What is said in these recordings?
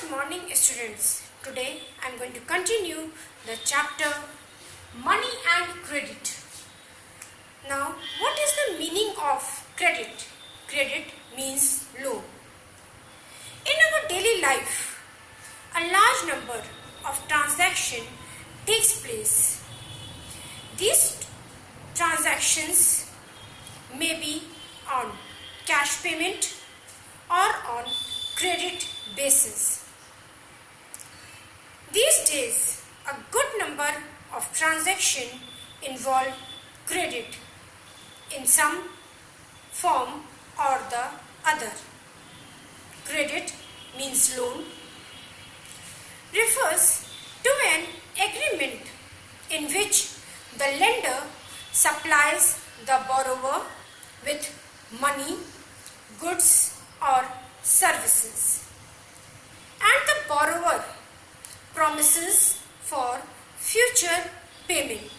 Good morning students. Today I am going to continue the chapter Money and Credit. Now what is the meaning of credit? Credit means loan. In our daily life, a large number of transactions takes place. These transactions may be on cash payment or on credit basis. These days, a good number of transactions involve credit in some form or the other. Credit means loan, refers to an agreement in which the lender supplies the borrower with money, goods or services, and the borrower promises for future payment.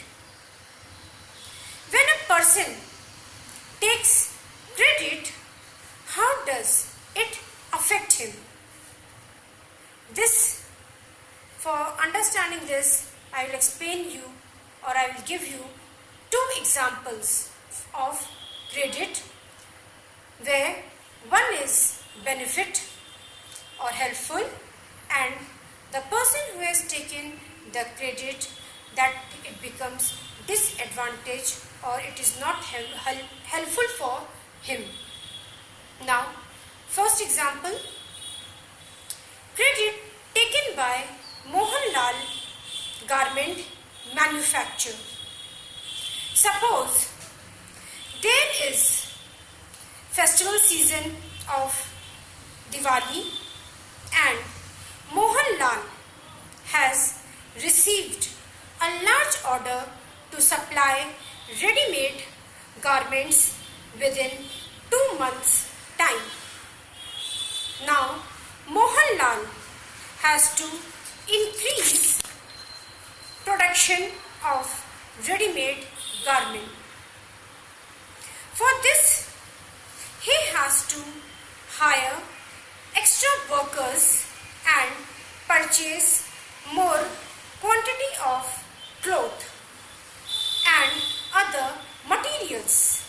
When a person takes credit, how does it affect him? For understanding this, I will explain you or I will give you two examples of credit where one is benefit or helpful and the person who has taken the credit that it becomes disadvantage or it is not helpful for him. Now, first example, credit taken by Mohanlal garment manufacturer. Suppose there is festival season of Diwali and Mohanlal has received a large order to supply ready-made garments within 2 months' time. Now, Mohanlal has to increase production of ready-made garment. For this, he has to hire extra workers and purchase more quantity of cloth and other materials.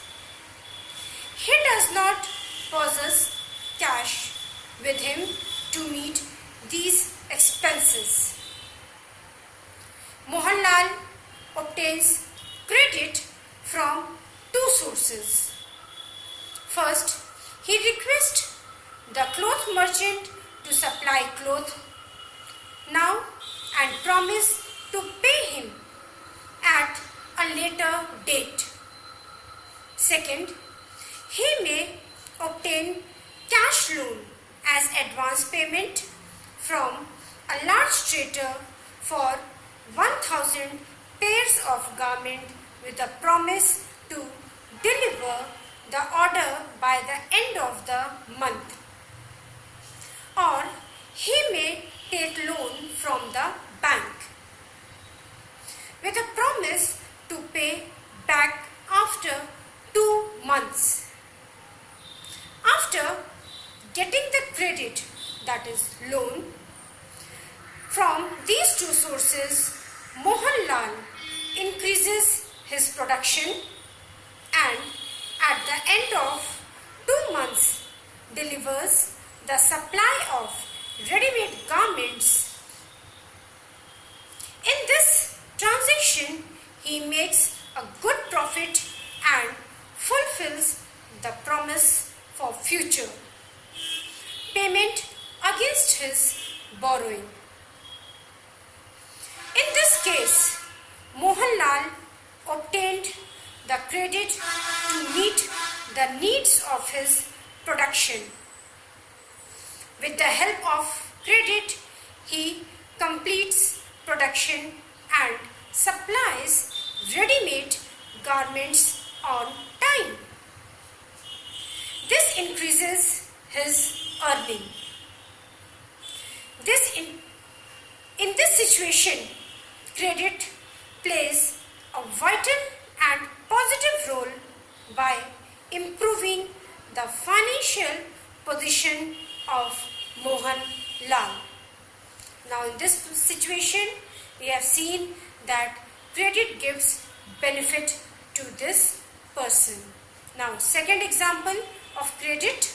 He does not possess cash with him to meet these expenses. Mohanlal obtains credit from two sources. First, he requests the cloth merchant to supply cloth now and promise to pay him at a later date. Second, he may obtain cash loan as advance payment from a large trader for 1,000 pairs of garment with a promise to deliver the order by the end of the month. Or he may take loan from the bank with a promise to pay back after 2 months. After getting the credit, that is loan, from these two sources, Mohanlal increases his production and at the end of 2 months delivers the supply of ready-made garments. In this transaction, he makes a good profit and fulfills the promise for future payment against his borrowing. In this case, Mohanlal obtained the credit to meet the needs of his production. With the help of credit, he completes production and supplies ready-made garments on time. This increases his earning. In this situation, credit plays a vital and positive role by improving the financial position of Mohan Lal. Now in this situation, we have seen that credit gives benefit to this person. Now second example of credit.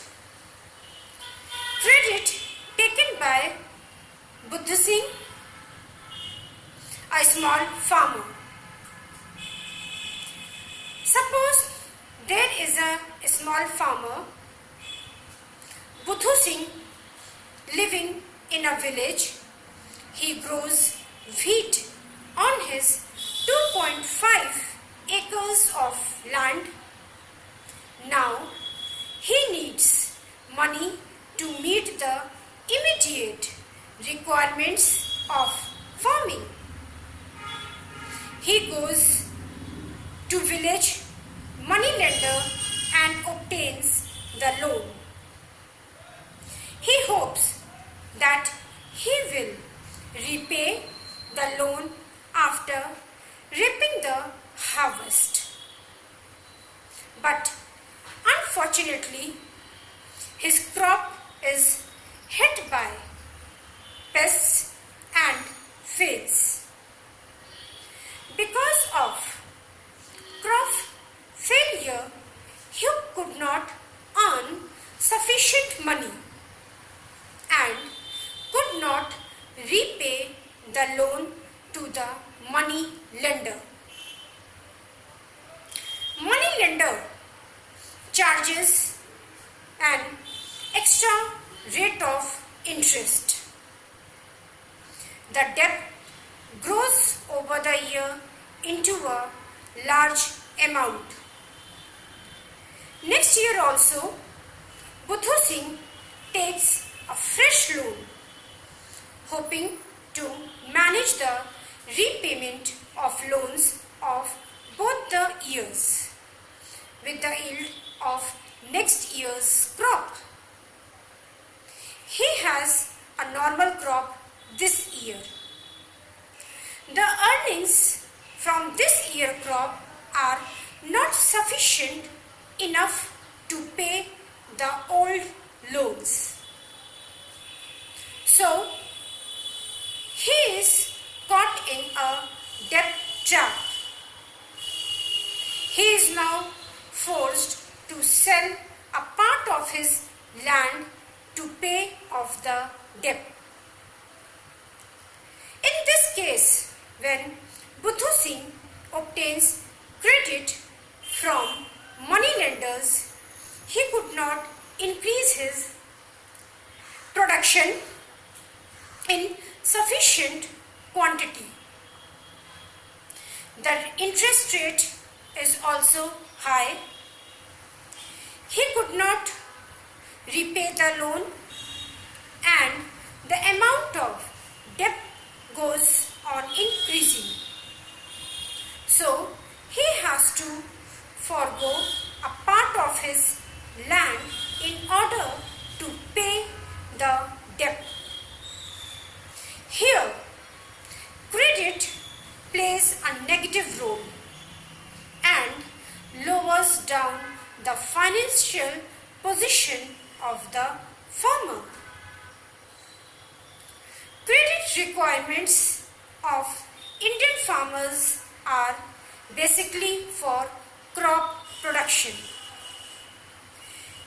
Credit taken by Buddha Singh, a small farmer. Suppose there is a small farmer, Buddha Singh, living in a village. He grows wheat on his 2.5 acres of land. Now he needs money to meet the immediate requirements of farming. He goes to village money lender and obtains the loan. He hopes that he will repay the loan after reaping the harvest. But unfortunately, his crop is hit by pests and fails. Because of crop failure, he could not earn sufficient money and could not repay the loan to the money lender. Money lender charges an extra rate of interest. The debt grows over the year into a large amount. Next year also, Buddha Singh takes a fresh loan, hoping to manage the repayment of loans of both the years with the yield of next year's crop. He has a normal crop this year. The earnings from this year crop are not sufficient enough to pay the old loans. So, he is caught in a debt trap. He is now forced to sell a part of his land to pay off the debt. In this case, when Buddha Singh obtains credit from money lenders, he could not increase his production in sufficient quantity. The interest rate is also high. He could not repay the loan and the amount of debt goes on increasing. So he has to forego a part of his land in order to pay the debt. Here, credit plays a negative role and lowers down the financial position of the farmer. Credit requirements of Indian farmers are basically for crop production.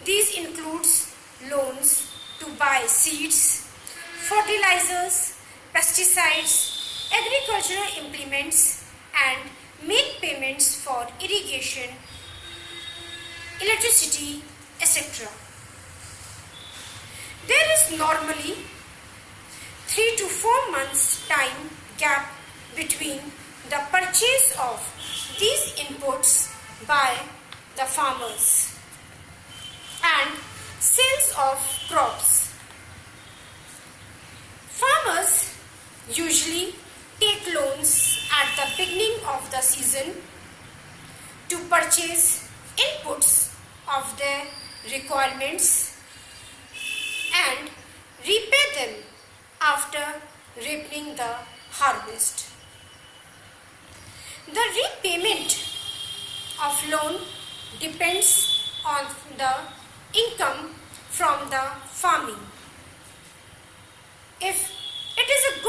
These includes loans to buy seeds, fertilizers, pesticides, agricultural implements and make payments for irrigation, electricity, etc. There is normally 3 to 4 months time gap between the purchase of these inputs by the farmers and sales of crops. Farmers usually take loans at the beginning of the season to purchase inputs of their requirements and repay them after reaping the harvest. The repayment of loan depends on the income from the farming. If it is a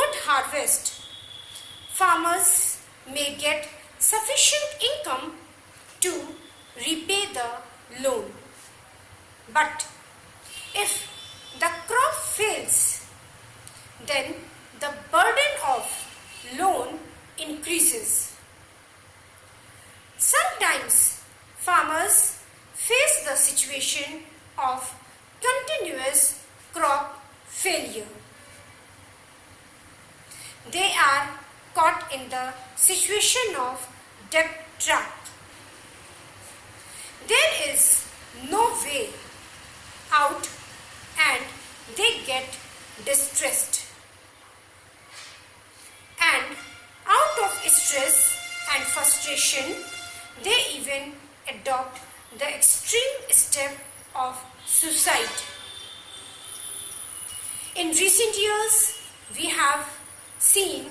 farmers may get sufficient income to repay the loan. But if the crop fails, then the burden of loan increases. Sometimes farmers face the situation of continuous crop failure. They are caught in the situation of debt trap. There is no way out and they get distressed. And out of stress and frustration, they even adopt the extreme step of suicide. In recent years, we have seen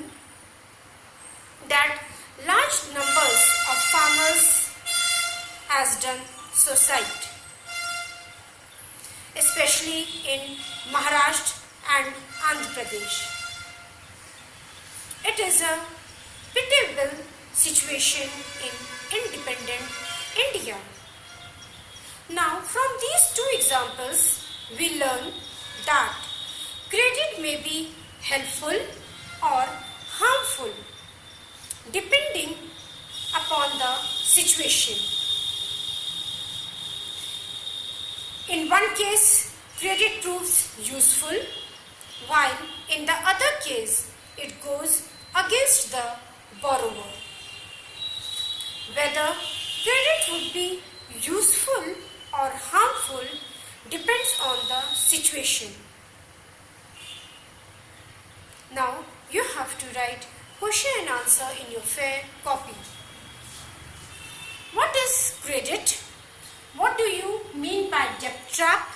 that large numbers of farmers has done suicide, especially in Maharashtra and Andhra Pradesh. It is a pitiable situation in independent India. Now, from these two examples, we learn that credit may be helpful or harmful depending upon the situation. In one case, credit proves useful, while in the other case, it goes against the borrower. Whether credit would be useful or harmful depends on the situation. Now, you have to write question and answer in your fair copy. What is credit? What do you mean by debt trap?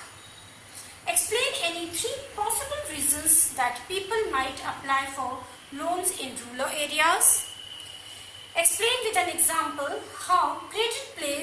Explain any 3 possible reasons that people might apply for loans in rural areas. Explain with an example how credit plays